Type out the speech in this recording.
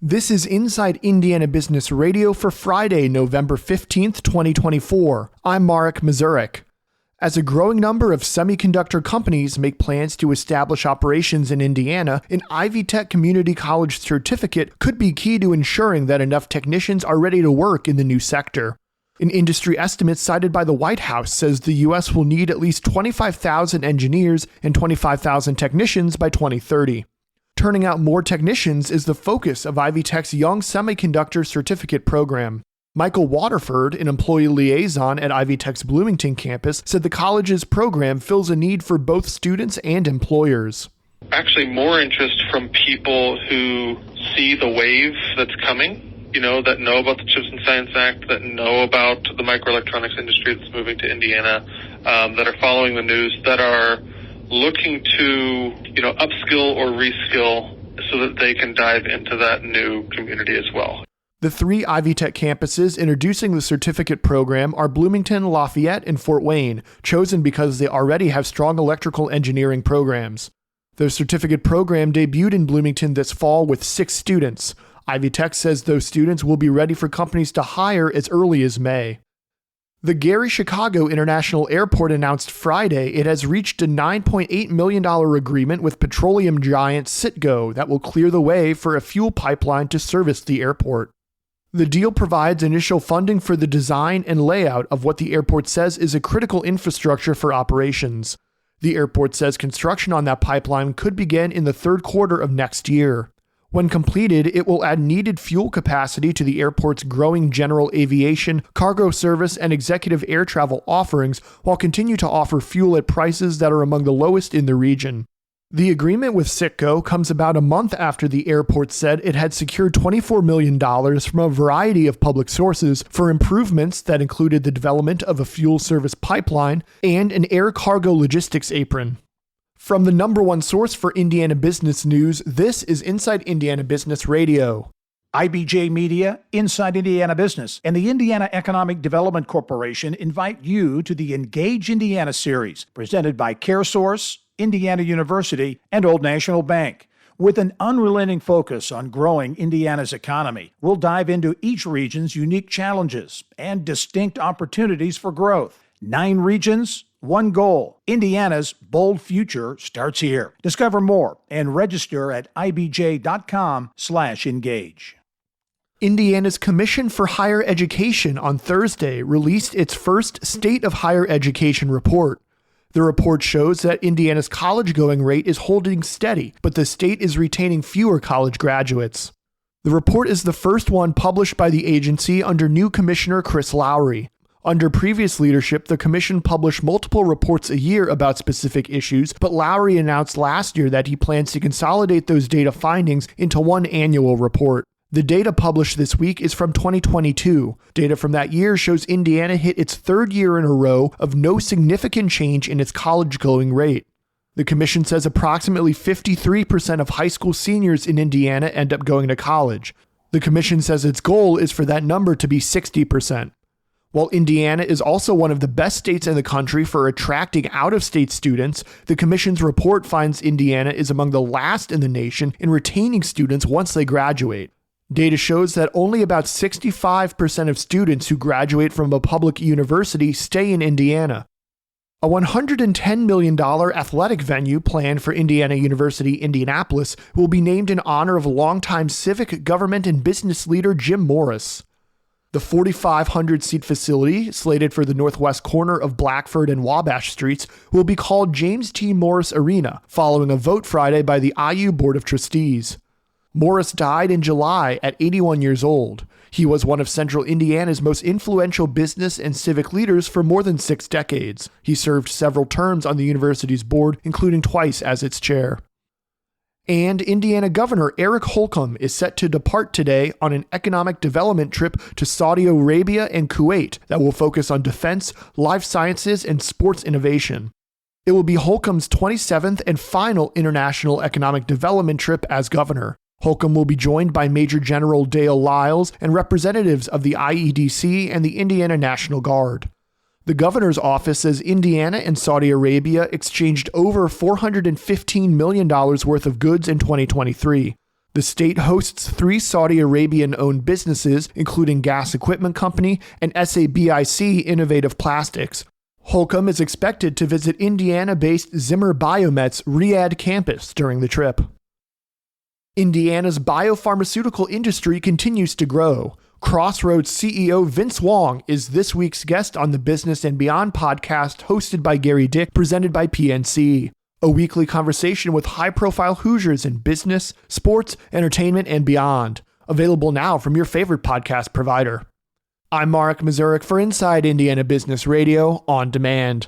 This is Inside Indiana Business Radio for Friday, November 15th, 2024. I'm Marek Mazurek. As a growing number of semiconductor companies make plans to establish operations in Indiana, an Ivy Tech Community College certificate could be key to ensuring that enough technicians are ready to work in the new sector. An industry estimate cited by the White House says the U.S. will need at least 25,000 engineers and 25,000 technicians by 2030. Turning out more technicians is the focus of Ivy Tech's Young Semiconductor Certificate program. Michael Waterford, an employee liaison at Ivy Tech's Bloomington campus, said the college's program fills a need for both students and employers. Actually, more interest from people who see the wave that's coming, that know about the CHIPS and Science Act, that know about the microelectronics industry that's moving to Indiana, that are following the news, that are looking to, upskill or reskill so that they can dive into that new community as well. The three Ivy Tech campuses introducing the certificate program are Bloomington, Lafayette, and Fort Wayne, chosen because they already have strong electrical engineering programs. The certificate program debuted in Bloomington this fall with 6 students. Ivy Tech says those students will be ready for companies to hire as early as May. The Gary Chicago International Airport announced Friday it has reached a $9.8 million agreement with petroleum giant Citgo that will clear the way for a fuel pipeline to service the airport. The deal provides initial funding for the design and layout of what the airport says is a critical infrastructure for operations. The airport says construction on that pipeline could begin in the third quarter of next year. When completed, it will add needed fuel capacity to the airport's growing general aviation, cargo service, and executive air travel offerings, while continue to offer fuel at prices that are among the lowest in the region. The agreement with Citgo comes about a month after the airport said it had secured $24 million from a variety of public sources for improvements that included the development of a fuel service pipeline and an air cargo logistics apron. From the number one source for Indiana business news, this is Inside Indiana Business Radio. IBJ Media, Inside Indiana Business, and the Indiana Economic Development Corporation invite you to the Engage Indiana series, presented by CareSource, Indiana University, and Old National Bank. With an unrelenting focus on growing Indiana's economy, we'll dive into each region's unique challenges and distinct opportunities for growth. 9 regions, 1 goal. Indiana's bold future starts here. Discover more and register at ibj.com/engage. Indiana's Commission for Higher Education on Thursday released its first State of Higher Education report. The report shows that Indiana's college-going rate is holding steady, but the state is retaining fewer college graduates. The report is the first one published by the agency under new Commissioner Chris Lowry. Under previous leadership, the commission published multiple reports a year about specific issues, but Lowry announced last year that he plans to consolidate those data findings into one annual report. The data published this week is from 2022. Data from that year shows Indiana hit its 3rd year in a row of no significant change in its college-going rate. The commission says approximately 53% of high school seniors in Indiana end up going to college. The commission says its goal is for that number to be 60%. While Indiana is also one of the best states in the country for attracting out-of-state students, the commission's report finds Indiana is among the last in the nation in retaining students once they graduate. Data shows that only about 65% of students who graduate from a public university stay in Indiana. A $110 million athletic venue planned for Indiana University, Indianapolis will be named in honor of longtime civic, government, and business leader Jim Morris. The 4,500-seat facility, slated for the northwest corner of Blackford and Wabash Streets, will be called James T. Morris Arena, following a vote Friday by the IU Board of Trustees. Morris died in July at 81 years old. He was one of Central Indiana's most influential business and civic leaders for more than 6 decades. He served several terms on the university's board, including twice as its chair. And Indiana Governor Eric Holcomb is set to depart today on an economic development trip to Saudi Arabia and Kuwait that will focus on defense, life sciences, and sports innovation. It will be Holcomb's 27th and final international economic development trip as governor. Holcomb will be joined by Major General Dale Lyles and representatives of the IEDC and the Indiana National Guard. The governor's office says Indiana and Saudi Arabia exchanged over $415 million worth of goods in 2023. The state hosts 3 Saudi Arabian-owned businesses, including Gas Equipment Company and SABIC Innovative Plastics. Holcomb is expected to visit Indiana-based Zimmer Biomet's Riyadh campus during the trip. Indiana's biopharmaceutical industry continues to grow. Crossroads CEO Vince Wong is this week's guest on the Business and Beyond podcast hosted by Gary Dick, presented by PNC. A weekly conversation with high-profile Hoosiers in business, sports, entertainment, and beyond. Available now from your favorite podcast provider. I'm Mark Mazurek for Inside Indiana Business Radio On Demand.